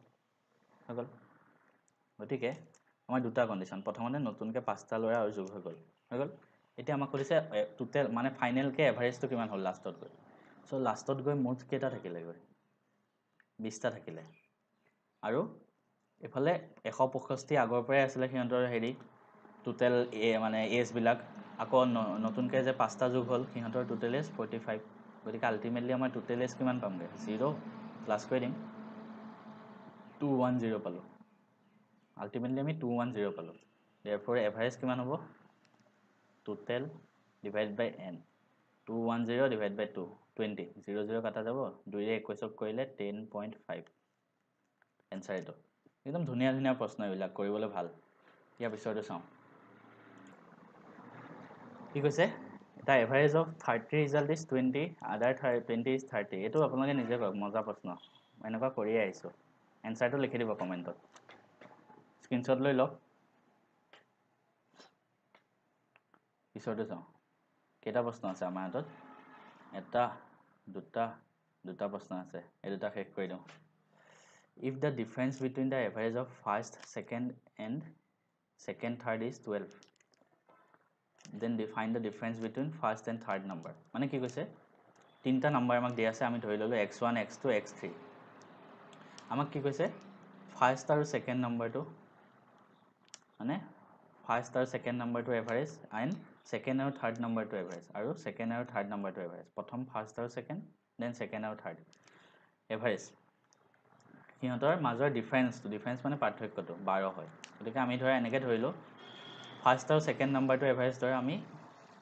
হৈ গ'ল গতিকে আমাৰ দুটা কন্ডিশন প্ৰথমতে নতুনকৈ 5টা ল'ৰা আৰু যোগ হৈ গ'ল এতিয়া আমাক কৈছে টোটেল মানে ফাইনেলকৈ এভাৰেজটো কিমান হ'ল লাষ্টত গৈ সো লাষ্টত গৈ মুঠ কেইটা থাকিলে গৈ 20টা থাকিলে আৰু এফালে 165 আগৰ পৰাই আছিলে সিহঁতৰ হেৰি টোটেল মানে এজ বিলাক আকৌ নতুনকৈ যে 5টা যোগ হ'ল সিহঁতৰ টোটেল এজ 45 গতিকে আল্টিমেটলি আমাৰ টোটেল এজ কিমান পামগৈ 0 প্লাছ কৰি দিম 210 পালোঁ আল্টিমেটলি আমি 210 পালোঁ therefore এভাৰেজ কিমান হ'ব টোটেল ডিভাইড বাই n 210 ডিভাইড বাই 2 20 0 কাটা যাব 2 ৰে 21ক কৰিলে 10.5 এনসাৰ এইটো একদম ধুনীয়া ধুনীয়া প্ৰশ্ন এইবিলাক কৰিবলৈ ভাল ইয়াৰ পিছৰটো চাওঁ কি কৈছে এটা এভাৰেজ অফ 30 ৰিজাল্ট ইজ 20 আদাৰ 20 ইজ 30 এইটো আপোনালোকে নিজে কৰক মজা প্ৰশ্ন এনেকুৱা কৰিয়ে আহিছোঁ এনসাৰটো লিখি দিব কমেণ্টত স্ক্ৰীনশ্বট লৈ লওক পিছৰটো চাওঁ কেইটা প্ৰশ্ন আছে আমাৰ হাতত এটা দুটা প্ৰশ্ন আছে এই দুটা শেষ কৰি দিওঁ if the difference between the average of first second and second third is 12 then define the difference between first and third number মানে কি কৈছে তিনটা নাম্বাৰ আমাক দিয়া আছে আমি ধৰি ললো x1 x2 x3 আমাক কি কৈছে ফাৰ্ষ্ট আৰু সেকেন্ড নাম্বাৰটো মানে ফাৰ্ষ্ট আৰু সেকেন্ড নাম্বাৰটো এভাৰেজ এণ্ড সেকেন্ড আৰু থাৰ্ড নাম্বাৰটো এভাৰেজ আৰু সেকেন্ড আৰু থাৰ্ড নাম্বাৰটো এভাৰেজ প্ৰথম ফাৰ্ষ্ট আৰু সেকেন্ড দেন সেকেন্ড আৰু থাৰ্ড এভাৰেজ সিহঁতৰ মাজৰ ডিফাৰেন্স মানে পাৰ্থক্যটো 12 হয় গতিকে আমি ধৰা এনেকৈ ধৰিলোঁ ফাৰ্ষ্ট আৰু সেকেন্ড নাম্বাৰটো এভাৰেজ ধৰা আমি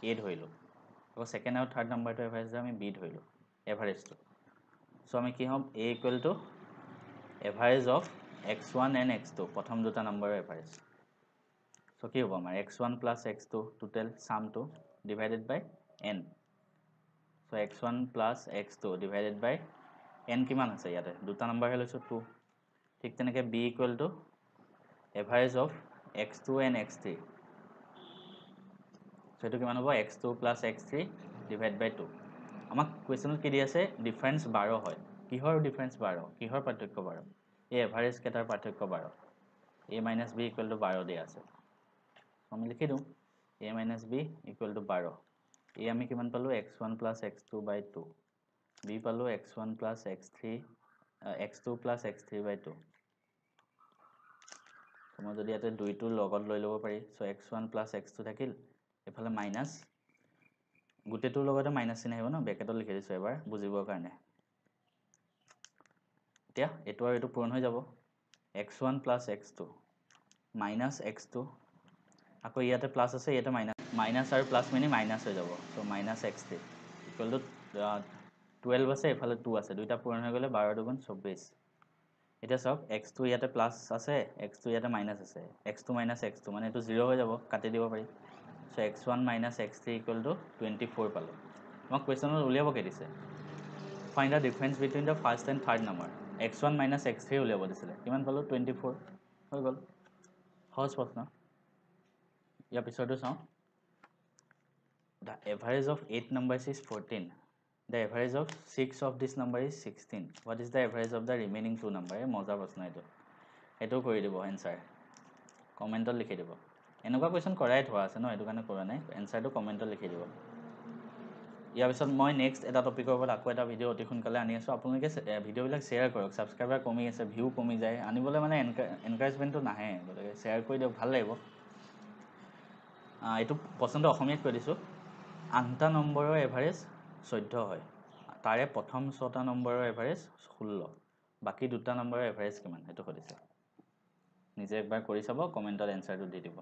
a ধৰিলোঁ আকৌ সেকেন্ড আৰু থাৰ্ড নাম্বাৰটো এভাৰেজ ধৰা আমি b ধৰিলোঁ এভাৰেজটো সো আমি কি হ'ম a equal to average of x1 and x2 প্ৰথম দুটা নাম্বাৰৰ এভাৰেজ সো কি হ'ব আমাৰ x1 plus x2 টোটেল সামটো divided by n so x1 plus x2 divided by n কিমান আছে ইয়াতে দুটা নাম্বাৰ হে লৈছো 2 ঠিক তেনেকৈ b equal to average of x2 and x3 so এইটো কিমান হ'ব x2 plus x3 ডিভাইড বাই 2 আমাক কুৱেশ্যনত কি দি আছে ডিফাৰেন্স 12 হয় কিহৰ ডিফাৰেন্স 12 কিহৰ পাৰ্থক্য 12 এই এভাৰেজ কেটাৰ পাৰ্থক্য 12 a minus b equal to 12 দিয়া আছে আমি লিখি দিওঁ a minus b equal to 12 a আমি কিমান পালোঁ x1 plus x2 by 2 b পালোঁ x1 plus x2 plus x3 by 2 মই যদি ইয়াতে 2টো লগত লৈ ল'ব পাৰি সো x1 plus x2 থাকিল এফালে মাইনাস গোটেটোৰ লগতে মাইনাস চিন আহিব ন ব্ৰেকেটত লিখি দিছো এবাৰ বুজিবৰ কাৰণে এতিয়া এটো আৰু এটো পূৰণ হৈ যাব x1 plus x2 minus x2 আকৌ ইয়াতে প্লাস আছে ইয়াতে মাইনাস আৰু প্লাস মিনি মাইনাস হৈ যাব so minus x3 equal two 12 আছে এফালে 2 আছে দুইটা পূৰণ হৈ গ'লে 12 দুগুণ 24 এটা সব x2 ইয়াতে প্লাস আছে x2 ইয়াতে মাইনাস আছে x2 minus x2 মানে এটো 0 হৈ যাব কাটি দিব পাৰি so x1 minus x3 equal to 24 পালো আমাক কোৱেশ্যনত উলিয়াব কে দিছে find da difference between da first and third number x1 minus x3 উলিয়াব দিছিলে কিমান পালো 24 হৈ গ'ল সহজ প্ৰশ্ন ইয়াৰ পিছৰটো চাওঁ the average of 8 numbers is 14 the average of 6 of this number is 16 what is the average of the remaining 2 number মজা প্ৰশ্ন এইটো কৰি দিব এনসাৰ কমেন্টত লিখি দিব এনেকুৱা কোৱেশ্চন কৰাই থোৱা আছে ন এটো কাৰণে কৰা নাই এনসাৰটো কমেন্টত লিখি দিব ইয়াৰ পিছত মই নেক্সট এটা টপিকৰ ওপৰত আকৌ এটা ভিডিও অতি সোনকালে আনি আছো আপোনালোকে ভিডিওবিলাক শেয়াৰ কৰক সাবস্ক্ৰাইবাৰ কমি আছে ভিউ কমি যায় আনিবলৈ মানে এনকাৰেজমেন্টটো নাহে গতিকে শেয়াৰ কৰি দিয়ক ভাল লাগিব এইটো পছন্দ অসমীয়াত কৈ দিছো 8টা নম্বৰৰ এভাৰেজ 14 হয় তাৰে প্ৰথম 6টা নম্বৰৰ এভাৰেজ 16 বাকি দুটা নম্বৰৰ এভাৰেজ কিমান হেতু সুধিছে নিজে একবাৰ কৰি চাব কমেন্টত এনসাৰটো দি দিব